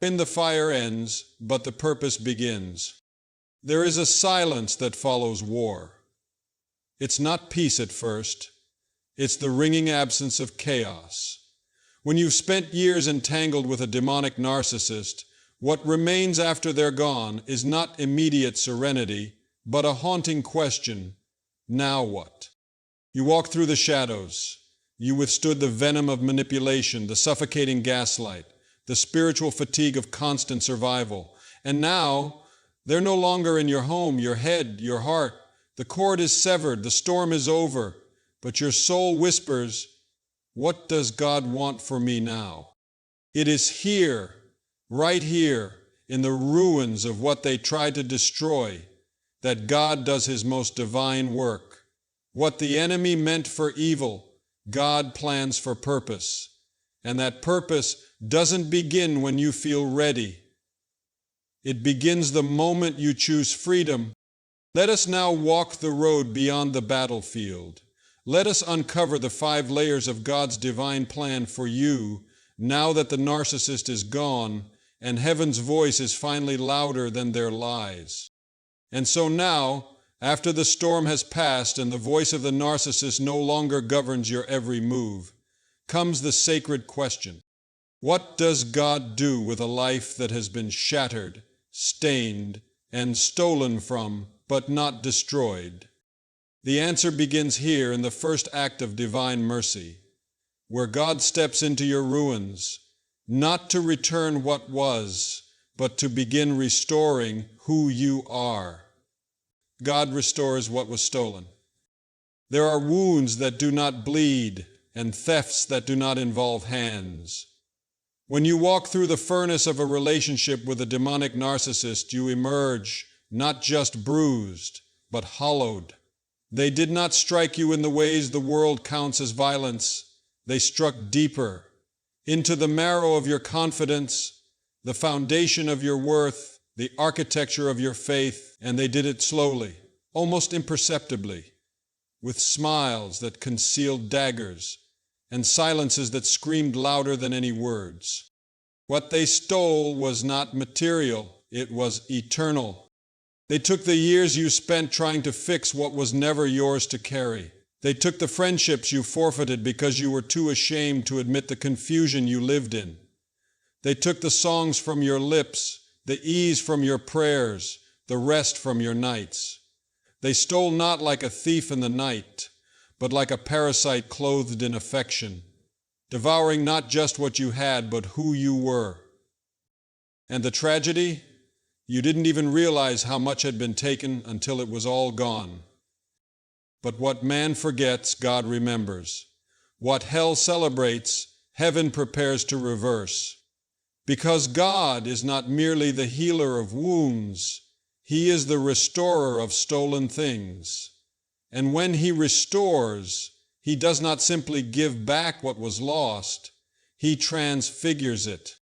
When the fire ends, but the purpose begins. There is a silence that follows war. It's not peace at first. It's the ringing absence of chaos. When you've spent years entangled with a demonic narcissist, what remains after they're gone is not immediate serenity, but a haunting question: now what? You walked through the shadows. You withstood the venom of manipulation, the suffocating gaslight, the spiritual fatigue of constant survival. And now, they're no longer in your home, your head, your heart. The cord is severed, the storm is over, but your soul whispers, "What does God want for me now?" It is here, right here, in the ruins of what they tried to destroy, that God does his most divine work. What the enemy meant for evil, God plans for purpose. And that purpose doesn't begin when you feel ready. It begins the moment you choose freedom. Let us now walk the road beyond the battlefield. Let us uncover the 5 layers of God's divine plan for you now that the narcissist is gone and heaven's voice is finally louder than their lies. And so now, after the storm has passed and the voice of the narcissist no longer governs your every move, comes the sacred question: what does God do with a life that has been shattered, stained, and stolen from, but not destroyed? The answer begins here in the first act of divine mercy, where God steps into your ruins, not to return what was, but to begin restoring who you are. God restores what was stolen. There are wounds that do not bleed, and thefts that do not involve hands. When you walk through the furnace of a relationship with a demonic narcissist, you emerge not just bruised, but hollowed. They did not strike you in the ways the world counts as violence. They struck deeper, into the marrow of your confidence, the foundation of your worth, the architecture of your faith, and they did it slowly, almost imperceptibly, with smiles that concealed daggers and silences that screamed louder than any words. What they stole was not material, it was eternal. They took the years you spent trying to fix what was never yours to carry. They took the friendships you forfeited because you were too ashamed to admit the confusion you lived in. They took the songs from your lips, the ease from your prayers, the rest from your nights. They stole not like a thief in the night, but like a parasite clothed in affection, devouring not just what you had, but who you were. And the tragedy? You didn't even realize how much had been taken until it was all gone. But what man forgets, God remembers. What hell celebrates, heaven prepares to reverse. Because God is not merely the healer of wounds, He is the restorer of stolen things. And when He restores, He does not simply give back what was lost, He transfigures it.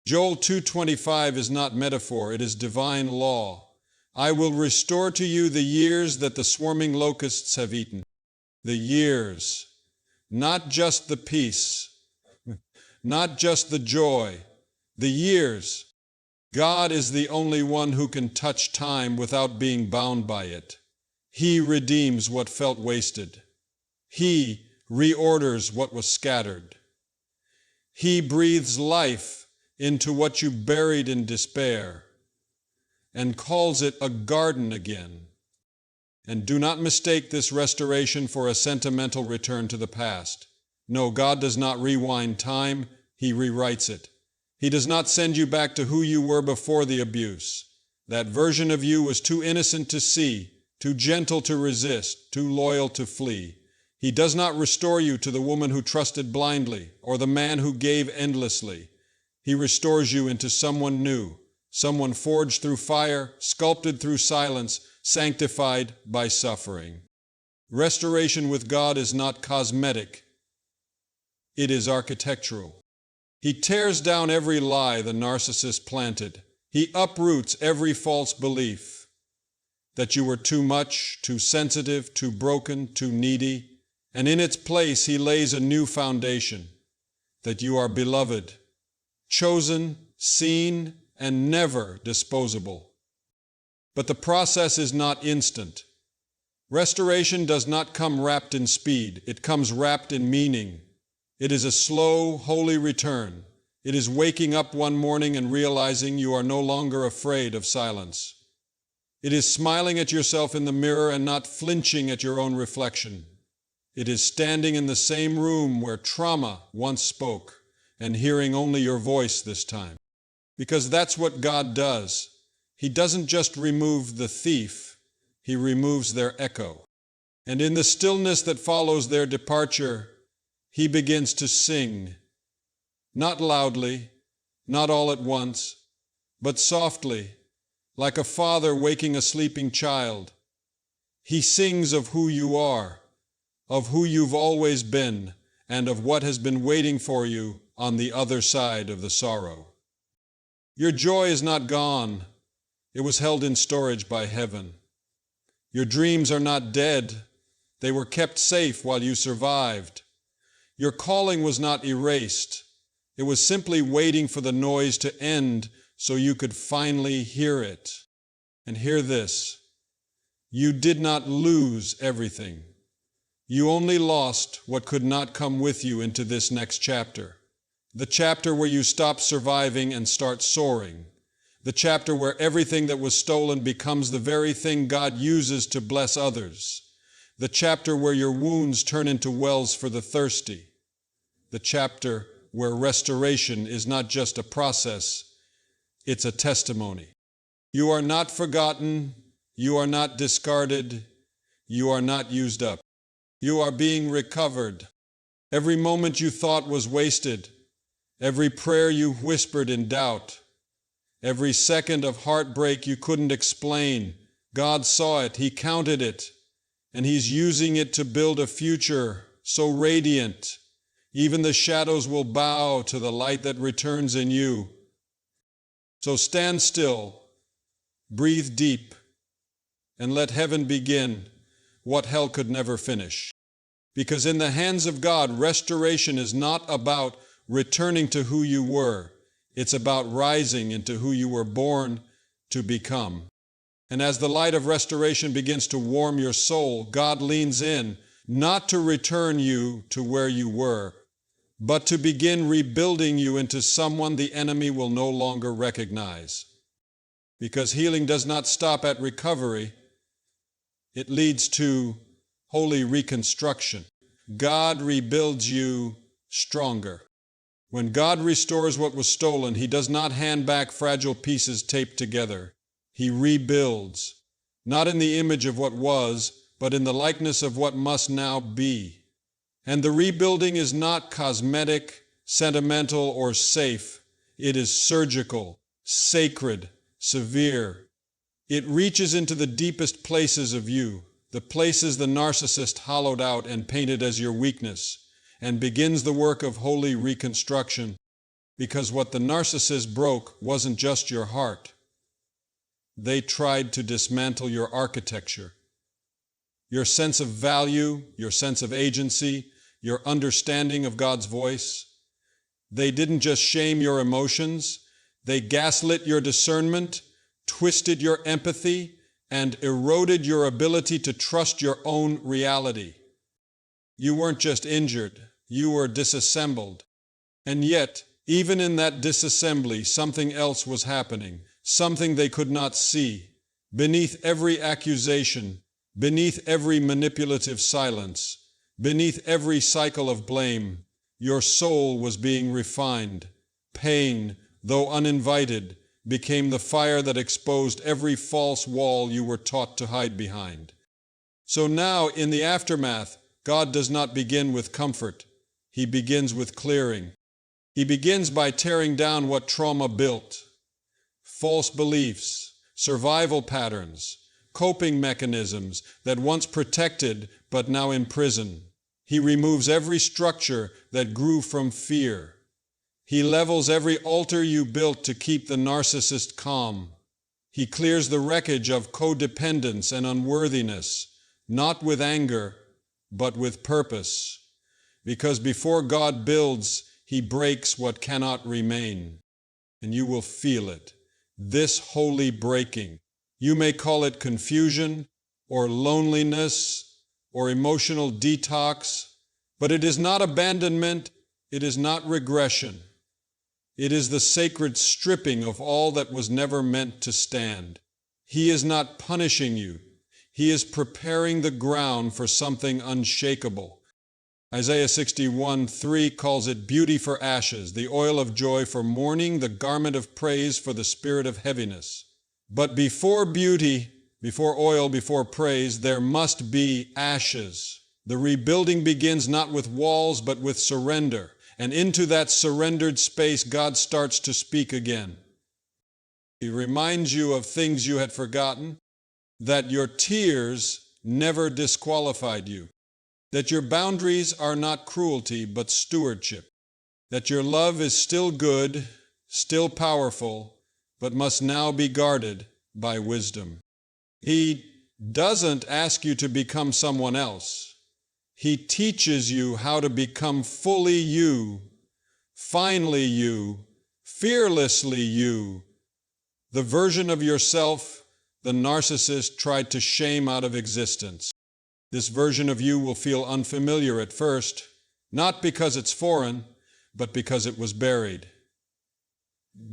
Joel 2:25 is not metaphor, it is divine law. I will restore to you the years that the swarming locusts have eaten. The years, not just the peace, not just the joy, the years. God is the only one who can touch time without being bound by it. He redeems what felt wasted. He reorders what was scattered. He breathes life into what you buried in despair and calls it a garden again. And do not mistake this restoration for a sentimental return to the past. No, God does not rewind time, He rewrites it. He does not send you back to who you were before the abuse. That version of you was too innocent to see, too gentle to resist, too loyal to flee. He does not restore you to the woman who trusted blindly or the man who gave endlessly. He restores you into someone new, someone forged through fire, sculpted through silence, sanctified by suffering. Restoration with God is not cosmetic. It is architectural. He tears down every lie the narcissist planted. He uproots every false belief that you were too much, too sensitive, too broken, too needy. And in its place, He lays a new foundation, that you are beloved, chosen, seen, and never disposable. But the process is not instant. Restoration does not come wrapped in speed. It comes wrapped in meaning. It is a slow, holy return. It is waking up one morning and realizing you are no longer afraid of silence. It is smiling at yourself in the mirror and not flinching at your own reflection. It is standing in the same room where trauma once spoke and hearing only your voice this time. Because that's what God does. He doesn't just remove the thief, He removes their echo. And in the stillness that follows their departure, He begins to sing. Not loudly, not all at once, but softly, like a father waking a sleeping child. He sings of who you are, of who you've always been, and of what has been waiting for you on the other side of the sorrow. Your joy is not gone. It was held in storage by heaven. Your dreams are not dead. They were kept safe while you survived. Your calling was not erased. It was simply waiting for the noise to end so you could finally hear it. And hear this: you did not lose everything. You only lost what could not come with you into this next chapter. The chapter where you stop surviving and start soaring. The chapter where everything that was stolen becomes the very thing God uses to bless others. The chapter where your wounds turn into wells for the thirsty. The chapter where restoration is not just a process, it's a testimony. You are not forgotten, you are not discarded, you are not used up. You are being recovered. Every moment you thought was wasted, every prayer you whispered in doubt, every second of heartbreak you couldn't explain, God saw it, He counted it, and He's using it to build a future so radiant. Even the shadows will bow to the light that returns in you. So stand still, breathe deep, and let heaven begin what hell could never finish. Because in the hands of God, restoration is not about returning to who you were. It's about rising into who you were born to become. And as the light of restoration begins to warm your soul, God leans in, not to return you to where you were, but to begin rebuilding you into someone the enemy will no longer recognize. Because healing does not stop at recovery, it leads to holy reconstruction. God rebuilds you stronger. When God restores what was stolen, He does not hand back fragile pieces taped together. He rebuilds, not in the image of what was, but in the likeness of what must now be. And the rebuilding is not cosmetic, sentimental, or safe. It is surgical, sacred, severe. It reaches into the deepest places of you, the places the narcissist hollowed out and painted as your weakness, and begins the work of holy reconstruction. Because what the narcissist broke wasn't just your heart. They tried to dismantle your architecture, your sense of value, your sense of agency, your understanding of God's voice. They didn't just shame your emotions, they gaslit your discernment, twisted your empathy, and eroded your ability to trust your own reality. You weren't just injured, you were disassembled. And yet, even in that disassembly, something else was happening, something they could not see. Beneath every accusation, beneath every manipulative silence, beneath every cycle of blame, your soul was being refined. Pain, though uninvited, became the fire that exposed every false wall you were taught to hide behind. So now, in the aftermath, God does not begin with comfort. He begins with clearing. He begins by tearing down what trauma built. False beliefs, survival patterns, coping mechanisms that once protected but now imprison. He removes every structure that grew from fear. He levels every altar you built to keep the narcissist calm. He clears the wreckage of codependence and unworthiness, not with anger, but with purpose. Because before God builds, He breaks what cannot remain. and you will feel it, this holy breaking. You may call it confusion or loneliness or emotional detox, but it is not abandonment, it is not regression. It is the sacred stripping of all that was never meant to stand. He is not punishing you. He is preparing the ground for something unshakable. Isaiah 61:3 calls it beauty for ashes, the oil of joy for mourning, the garment of praise for the spirit of heaviness. But before beauty, before oil, before praise, there must be ashes. The rebuilding begins not with walls, but with surrender. And into that surrendered space, God starts to speak again. He reminds you of things you had forgotten, that your tears never disqualified you, that your boundaries are not cruelty, but stewardship, that your love is still good, still powerful, but must now be guarded by wisdom. He doesn't ask you to become someone else. He teaches you how to become fully you, finally you, fearlessly you, the version of yourself the narcissist tried to shame out of existence. This version of you will feel unfamiliar at first, not because it's foreign, but because it was buried.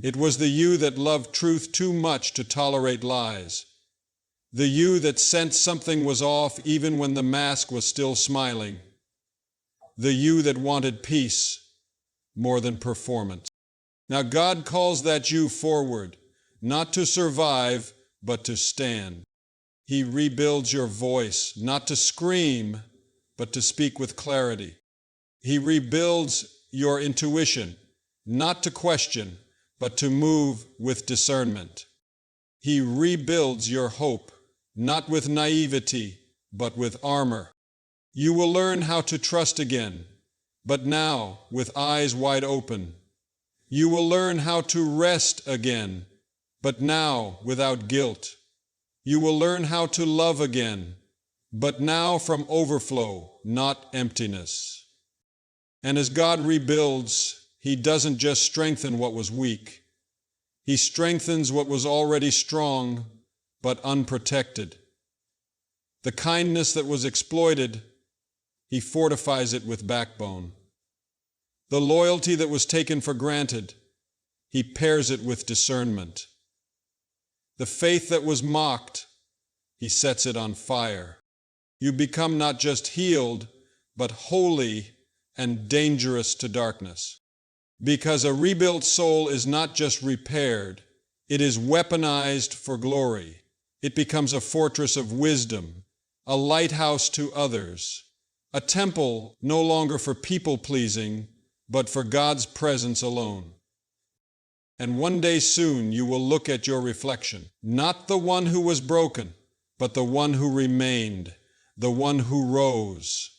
It was the you that loved truth too much to tolerate lies. The you that sensed something was off even when the mask was still smiling. The you that wanted peace more than performance. Now God calls that you forward, not to survive, but to stand. He rebuilds your voice, not to scream, but to speak with clarity. He rebuilds your intuition, not to question, but to move with discernment. He rebuilds your hope, not with naivety, but with armor. You will learn how to trust again, but now with eyes wide open. You will learn how to rest again, but now without guilt. You will learn how to love again, but now from overflow, not emptiness. And as God rebuilds, He doesn't just strengthen what was weak. He strengthens what was already strong, but unprotected. The kindness that was exploited, He fortifies it with backbone. The loyalty that was taken for granted, He pairs it with discernment. The faith that was mocked, He sets it on fire. You become not just healed, but holy and dangerous to darkness. Because a rebuilt soul is not just repaired, it is weaponized for glory. It becomes a fortress of wisdom, a lighthouse to others, a temple no longer for people-pleasing, but for God's presence alone. And one day soon you will look at your reflection, not the one who was broken, but the one who remained, the one who rose.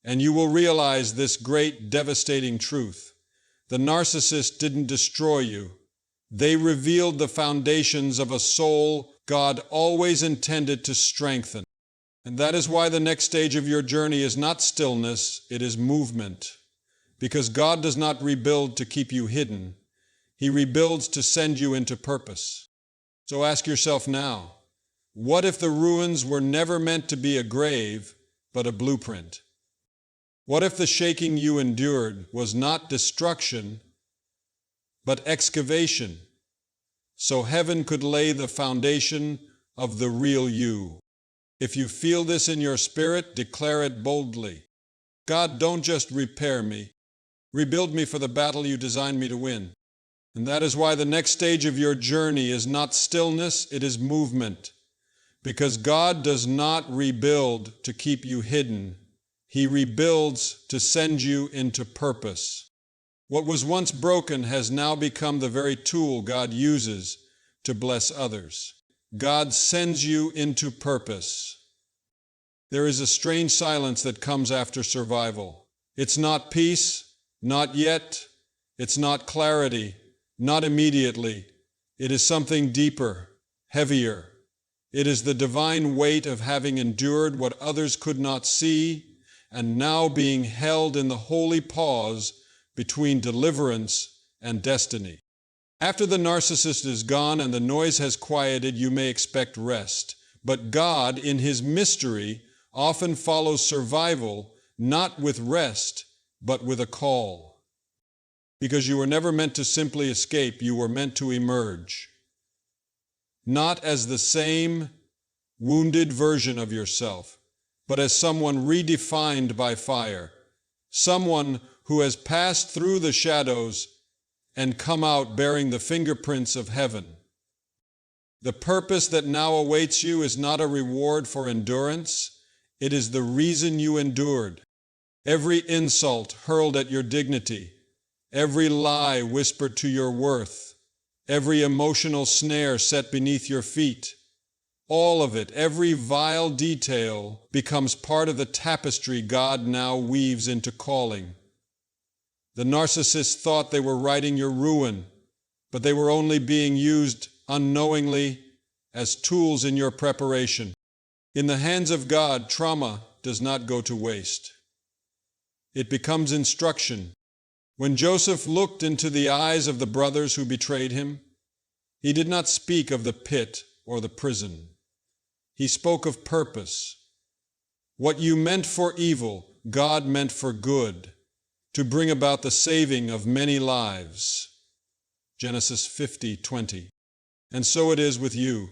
And you will realize this great devastating truth. The narcissist didn't destroy you. They revealed the foundations of a soul God always intended to strengthen. And that is why the next stage of your journey is not stillness, it is movement. Because God does not rebuild to keep you hidden. He rebuilds to send you into purpose. So ask yourself now, what if the ruins were never meant to be a grave, but a blueprint? What if the shaking you endured was not destruction, but excavation, so heaven could lay the foundation of the real you? If you feel this in your spirit, declare it boldly. God, don't just repair me. Rebuild me for the battle you designed me to win. And that is why the next stage of your journey is not stillness, it is movement. Because God does not rebuild to keep you hidden. He rebuilds to send you into purpose. What was once broken has now become the very tool God uses to bless others. God sends you into purpose. There is a strange silence that comes after survival. It's not peace, not yet. It's not clarity, not immediately. It is something deeper, heavier. It is the divine weight of having endured what others could not see and now being held in the holy pause between deliverance and destiny. After the narcissist is gone and the noise has quieted, you may expect rest. But God, in His mystery, often follows survival not with rest, but with a call. Because you were never meant to simply escape, you were meant to emerge. Not as the same wounded version of yourself, but as someone redefined by fire, someone who has passed through the shadows and come out bearing the fingerprints of heaven. The purpose that now awaits you is not a reward for endurance, it is the reason you endured. Every insult hurled at your dignity, every lie whispered to your worth, every emotional snare set beneath your feet, all of it, every vile detail, becomes part of the tapestry God now weaves into calling. The narcissists thought they were writing your ruin, but they were only being used unknowingly as tools in your preparation. In the hands of God, trauma does not go to waste. It becomes instruction. When Joseph looked into the eyes of the brothers who betrayed him, he did not speak of the pit or the prison. He spoke of purpose. What you meant for evil, God meant for good, to bring about the saving of many lives. Genesis 50:20. And so it is with you.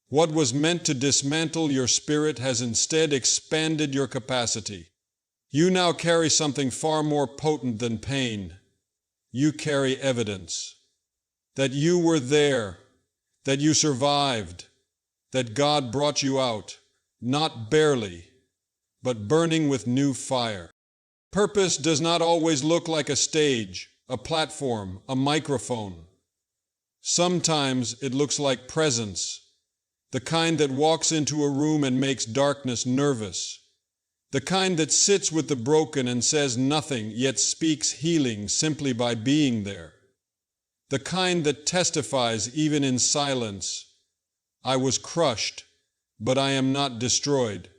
What was meant to dismantle your spirit has instead expanded your capacity. You now carry something far more potent than pain. You carry evidence that you were there, that you survived, that God brought you out, not barely, but burning with new fire. Purpose does not always look like a stage, a platform, a microphone. Sometimes it looks like presence, the kind that walks into a room and makes darkness nervous, the kind that sits with the broken and says nothing, yet speaks healing simply by being there, the kind that testifies even in silence, I was crushed, but I am not destroyed.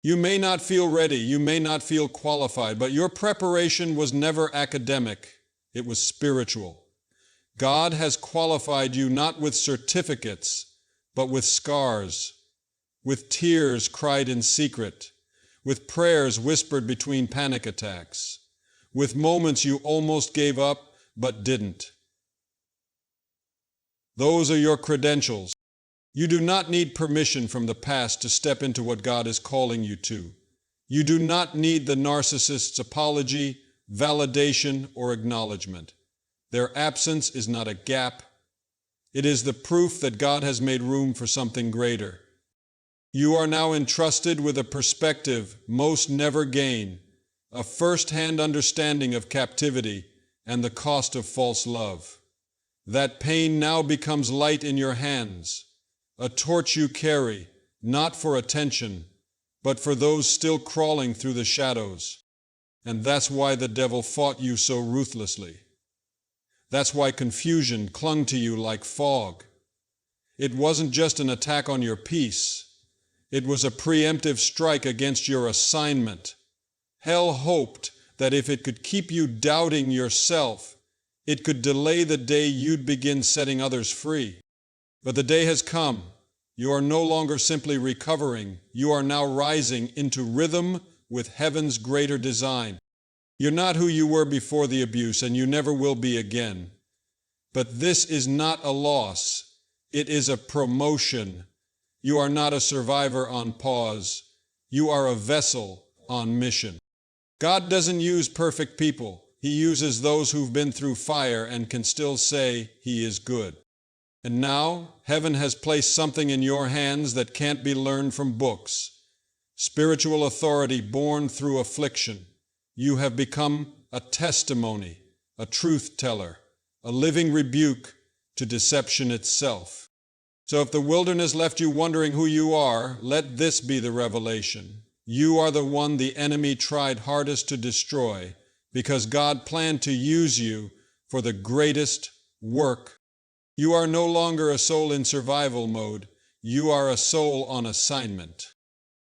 You may not feel ready, you may not feel qualified, but your preparation was never academic, it was spiritual. God has qualified you not with certificates, but with scars, with tears cried in secret, with prayers whispered between panic attacks, with moments you almost gave up but didn't. Those are your credentials. You do not need permission from the past to step into what God is calling you to. You do not need the narcissist's apology, validation, or acknowledgement. Their absence is not a gap. It is the proof that God has made room for something greater. You are now entrusted with a perspective most never gain, a first-hand understanding of captivity and the cost of false love. That pain now becomes light in your hands, a torch you carry, not for attention, but for those still crawling through the shadows. And that's why the devil fought you so ruthlessly. That's why confusion clung to you like fog. It wasn't just an attack on your peace. It was a preemptive strike against your assignment. Hell hoped that if it could keep you doubting yourself, it could delay the day you'd begin setting others free. But the day has come. You are no longer simply recovering. You are now rising into rhythm with heaven's greater design. You're not who you were before the abuse, and you never will be again. But this is not a loss. It is a promotion. You are not a survivor on pause. You are a vessel on mission. God doesn't use perfect people. He uses those who've been through fire and can still say He is good. And now, heaven has placed something in your hands that can't be learned from books. Spiritual authority born through affliction. You have become a testimony, a truth teller, a living rebuke to deception itself. So if the wilderness left you wondering who you are, let this be the revelation. You are the one the enemy tried hardest to destroy, because God planned to use you for the greatest work. You are no longer a soul in survival mode. You are a soul on assignment.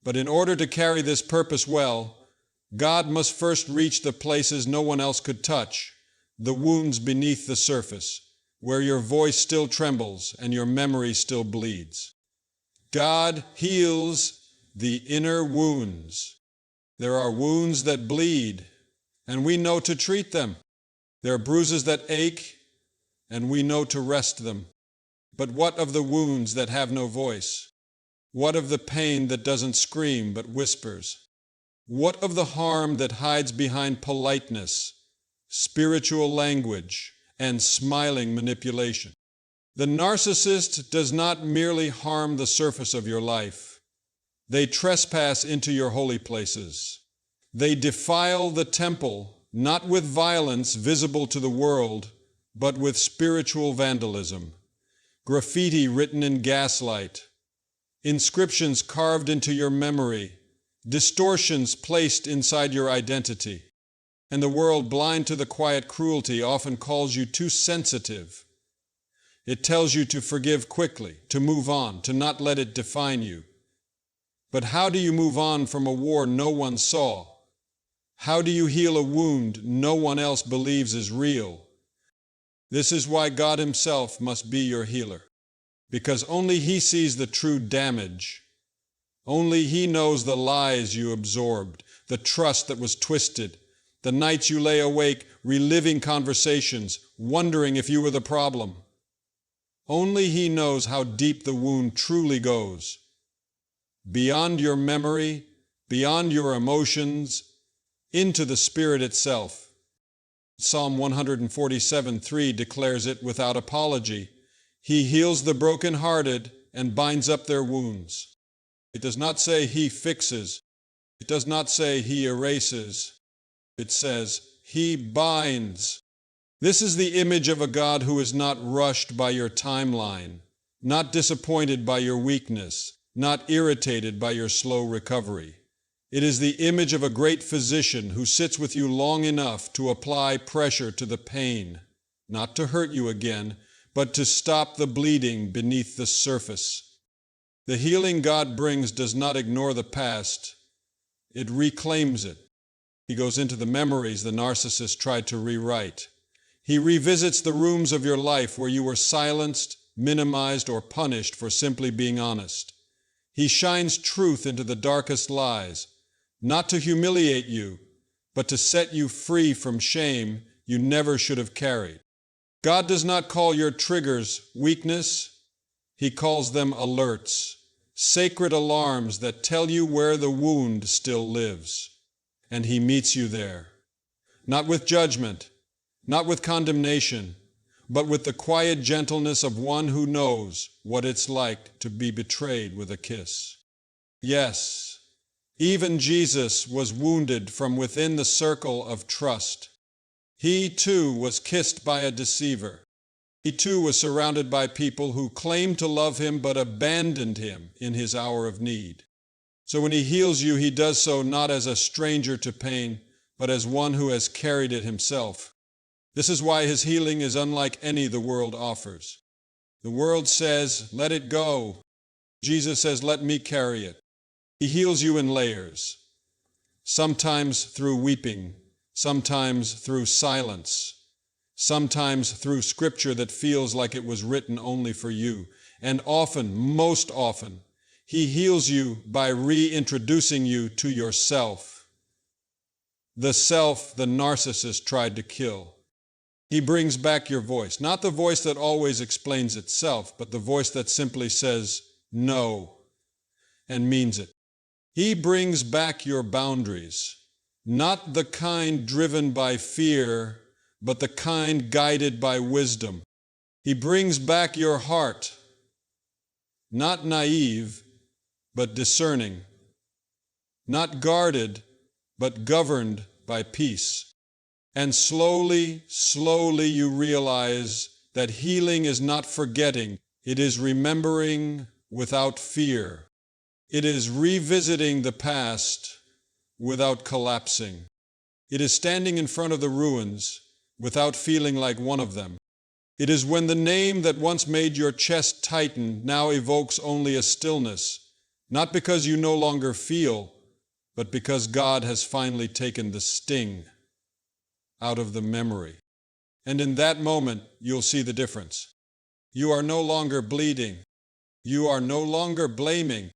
But in order to carry this purpose well, God must first reach the places no one else could touch, the wounds beneath the surface, where your voice still trembles and your memory still bleeds. God heals the inner wounds. There are wounds that bleed, and we know to treat them. There are bruises that ache, and we know to rest them. But what of the wounds that have no voice? What of the pain that doesn't scream but whispers? What of the harm that hides behind politeness, spiritual language, and smiling manipulation? The narcissist does not merely harm the surface of your life. They trespass into your holy places. They defile the temple, not with violence visible to the world, but with spiritual vandalism. Graffiti written in gaslight, inscriptions carved into your memory, distortions placed inside your identity. And the world, blind to the quiet cruelty, often calls you too sensitive. It tells you to forgive quickly, to move on, to not let it define you. But how do you move on from a war no one saw? How do you heal a wound no one else believes is real? This is why God Himself must be your healer, because only He sees the true damage. Only He knows the lies you absorbed, the trust that was twisted, the nights you lay awake reliving conversations, wondering if you were the problem. Only He knows how deep the wound truly goes. Beyond your memory, beyond your emotions, into the spirit itself. Psalm 147:3 declares it without apology. He heals the brokenhearted and binds up their wounds. It does not say He fixes. It does not say He erases. It says He binds. This is the image of a God who is not rushed by your timeline, not disappointed by your weakness, not irritated by your slow recovery. It is the image of a great physician who sits with you long enough to apply pressure to the pain, not to hurt you again, but to stop the bleeding beneath the surface. The healing God brings does not ignore the past. It reclaims it. He goes into the memories the narcissist tried to rewrite. He revisits the rooms of your life where you were silenced, minimized, or punished for simply being honest. He shines truth into the darkest lies, not to humiliate you, but to set you free from shame you never should have carried. God does not call your triggers weakness. He calls them alerts, sacred alarms that tell you where the wound still lives. And He meets you there, not with judgment, not with condemnation, but with the quiet gentleness of one who knows what it's like to be betrayed with a kiss. Yes, even Jesus was wounded from within the circle of trust. He too was kissed by a deceiver. He too was surrounded by people who claimed to love Him but abandoned Him in His hour of need. So when He heals you, He does so not as a stranger to pain, but as one who has carried it himself. This is why His healing is unlike any the world offers. The world says, let it go. Jesus says, let me carry it. He heals you in layers, sometimes through weeping, sometimes through silence, sometimes through scripture that feels like it was written only for you, and often, most often, He heals you by reintroducing you to yourself, the self the narcissist tried to kill. He brings back your voice, not the voice that always explains itself, but the voice that simply says no and means it. He brings back your boundaries, not the kind driven by fear, but the kind guided by wisdom. He brings back your heart, not naive, but discerning, not guarded, but governed by peace. And slowly, slowly you realize that healing is not forgetting, it is remembering without fear. It is revisiting the past without collapsing. It is standing in front of the ruins without feeling like one of them. It is when the name that once made your chest tighten now evokes only a stillness, not because you no longer feel, but because God has finally taken the sting out of the memory. And in that moment, you'll see the difference. You are no longer bleeding. You are no longer blaming.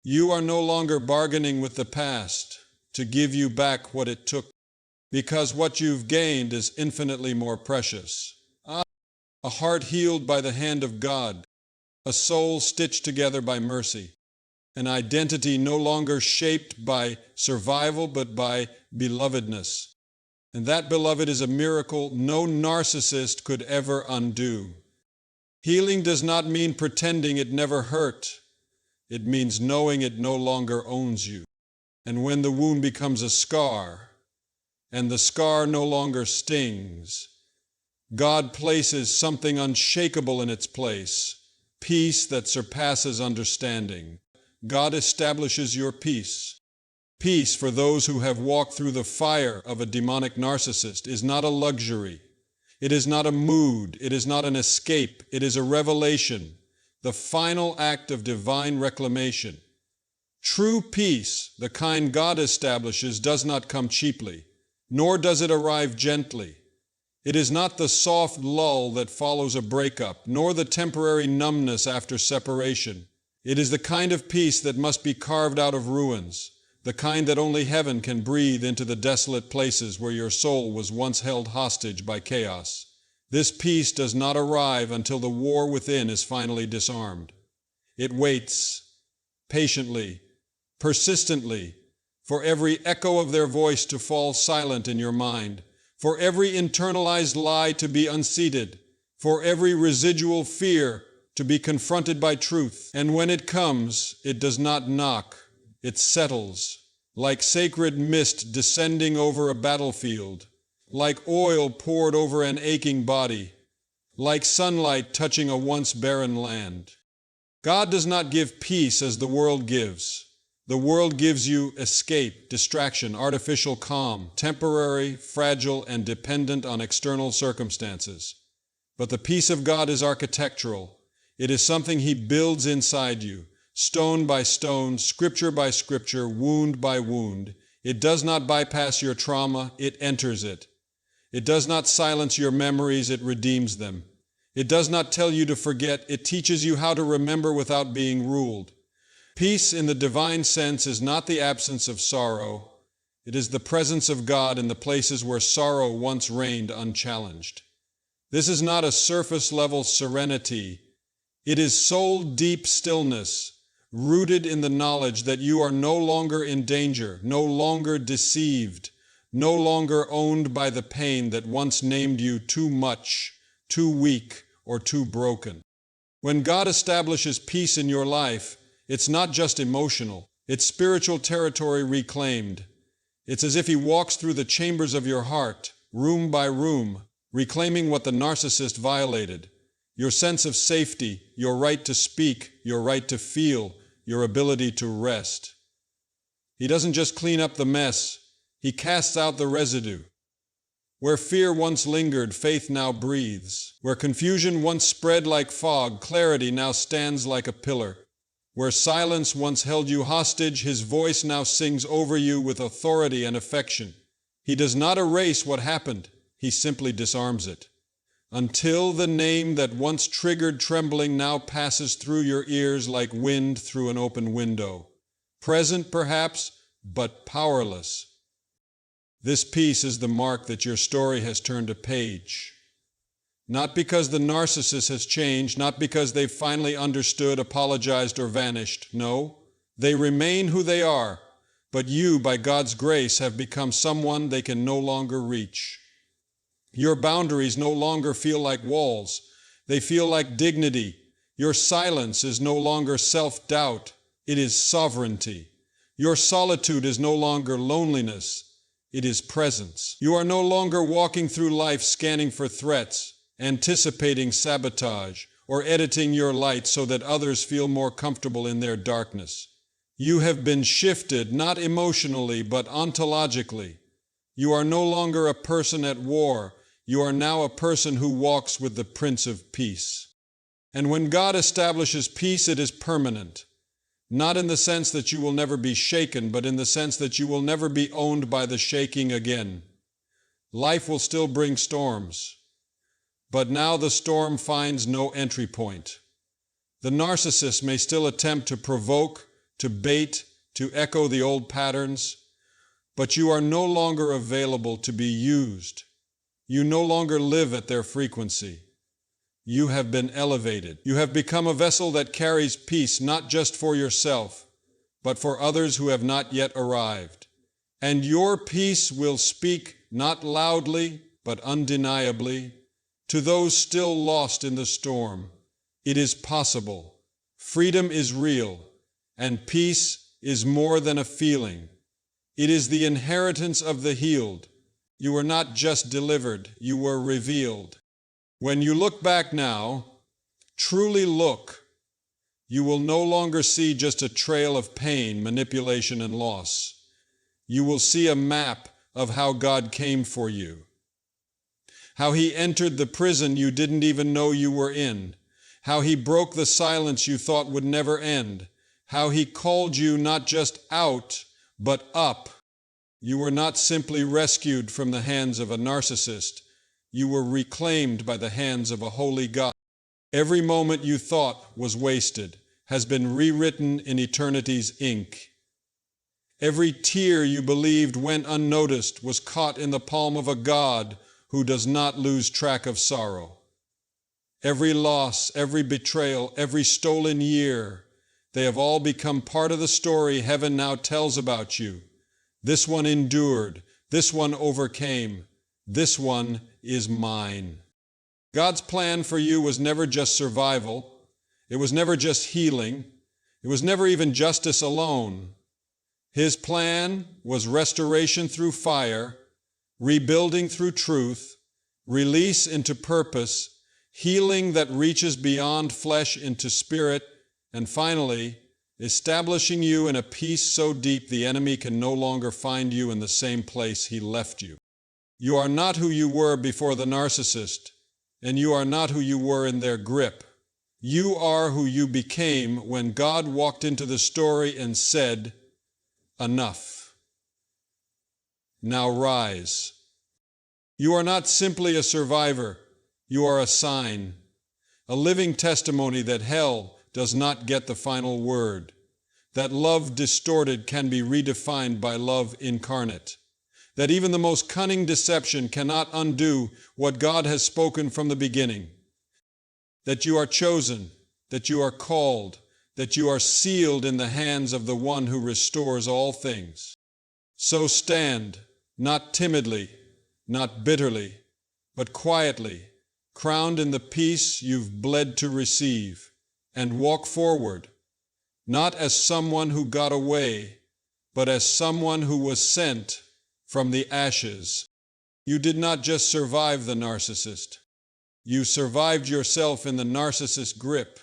You are no longer bargaining with the past to give you back what it took, because what you've gained is infinitely more precious. A heart healed by the hand of God, a soul stitched together by mercy, an identity no longer shaped by survival but by belovedness. And that, beloved, is a miracle no narcissist could ever undo. Healing does not mean pretending it never hurt. It means knowing it no longer owns you. And when the wound becomes a scar, and the scar no longer stings, God places something unshakable in its place, peace that surpasses understanding. God establishes your peace. Peace, for those who have walked through the fire of a demonic narcissist, is not a luxury. It is not a mood. It is not an escape. It is a revelation, the final act of divine reclamation. True peace, the kind God establishes, does not come cheaply, nor does it arrive gently. It is not the soft lull that follows a breakup, nor the temporary numbness after separation. It is the kind of peace that must be carved out of ruins, the kind that only heaven can breathe into the desolate places where your soul was once held hostage by chaos. This peace does not arrive until the war within is finally disarmed. It waits, patiently, persistently, for every echo of their voice to fall silent in your mind, for every internalized lie to be unseated, for every residual fear to be confronted by truth. And when it comes, it does not knock, it settles, like sacred mist descending over a battlefield, like oil poured over an aching body, like sunlight touching a once barren land. God does not give peace as the world gives. The world gives you escape, distraction, artificial calm, temporary, fragile, and dependent on external circumstances. But the peace of God is architectural. It is something He builds inside you, stone by stone, scripture by scripture, wound by wound. It does not bypass your trauma, it enters it. It does not silence your memories, it redeems them. It does not tell you to forget, it teaches you how to remember without being ruled. Peace in the divine sense is not the absence of sorrow. It is the presence of God in the places where sorrow once reigned unchallenged. This is not a surface-level serenity. It is soul-deep stillness, rooted in the knowledge that you are no longer in danger, no longer deceived, no longer owned by the pain that once named you too much, too weak, or too broken. When God establishes peace in your life, it's not just emotional, it's spiritual territory reclaimed. It's as if He walks through the chambers of your heart, room by room, reclaiming what the narcissist violated. Your sense of safety, your right to speak, your right to feel, your ability to rest. He doesn't just clean up the mess, He casts out the residue. Where fear once lingered, faith now breathes. Where confusion once spread like fog, clarity now stands like a pillar. Where silence once held you hostage, His voice now sings over you with authority and affection. He does not erase what happened, He simply disarms it. Until the name that once triggered trembling now passes through your ears like wind through an open window. Present perhaps, but powerless. This peace is the mark that your story has turned a page. Not because the narcissist has changed, not because they've finally understood, apologized, or vanished. No, they remain who they are, but you, by God's grace, have become someone they can no longer reach. Your boundaries no longer feel like walls. They feel like dignity. Your silence is no longer self-doubt. It is sovereignty. Your solitude is no longer loneliness. It is presence. You are no longer walking through life scanning for threats, anticipating sabotage, or editing your light so that others feel more comfortable in their darkness. You have been shifted, not emotionally, but ontologically. You are no longer a person at war. You are now a person who walks with the Prince of Peace. And when God establishes peace, it is permanent. Not in the sense that you will never be shaken, but in the sense that you will never be owned by the shaking again. Life will still bring storms. But now the storm finds no entry point. The narcissist may still attempt to provoke, to bait, to echo the old patterns, but you are no longer available to be used. You no longer live at their frequency. You have been elevated. You have become a vessel that carries peace not just for yourself, but for others who have not yet arrived. And your peace will speak not loudly, but undeniably, to those still lost in the storm. It is possible. Freedom is real, and peace is more than a feeling. It is the inheritance of the healed. You were not just delivered, you were revealed. When you look back now, truly look, you will no longer see just a trail of pain, manipulation, and loss. You will see a map of how God came for you, how He entered the prison you didn't even know you were in, how He broke the silence you thought would never end, how He called you not just out, but up. You were not simply rescued from the hands of a narcissist. You were reclaimed by the hands of a holy God. Every moment you thought was wasted has been rewritten in eternity's ink. Every tear you believed went unnoticed was caught in the palm of a God who does not lose track of sorrow. Every loss, every betrayal, every stolen year, they have all become part of the story heaven now tells about you. This one endured, this one overcame, this one is mine. God's plan for you was never just survival, it was never just healing, it was never even justice alone. His plan was restoration through fire, rebuilding through truth, release into purpose, healing that reaches beyond flesh into spirit, and finally, establishing you in a peace so deep the enemy can no longer find you in the same place he left you. You are not who you were before the narcissist, and you are not who you were in their grip. You are who you became when God walked into the story and said, "Enough. Now rise." You are not simply a survivor, you are a sign, a living testimony that hell does not get the final word, that love distorted can be redefined by love incarnate, that even the most cunning deception cannot undo what God has spoken from the beginning, that you are chosen, that you are called, that you are sealed in the hands of the one who restores all things. So stand, not timidly, not bitterly, but quietly, crowned in the peace you've bled to receive, and walk forward, not as someone who got away, but as someone who was sent from the ashes. You did not just survive the narcissist. You survived yourself in the narcissist's grip.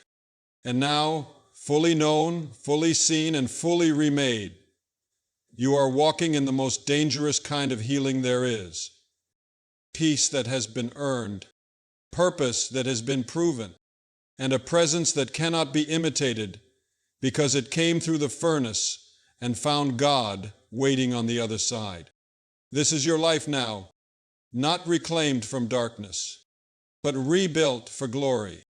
And now, fully known, fully seen, and fully remade, you are walking in the most dangerous kind of healing there is. Peace that has been earned, purpose that has been proven, and a presence that cannot be imitated because it came through the furnace and found God waiting on the other side. This is your life now, not reclaimed from darkness, but rebuilt for glory.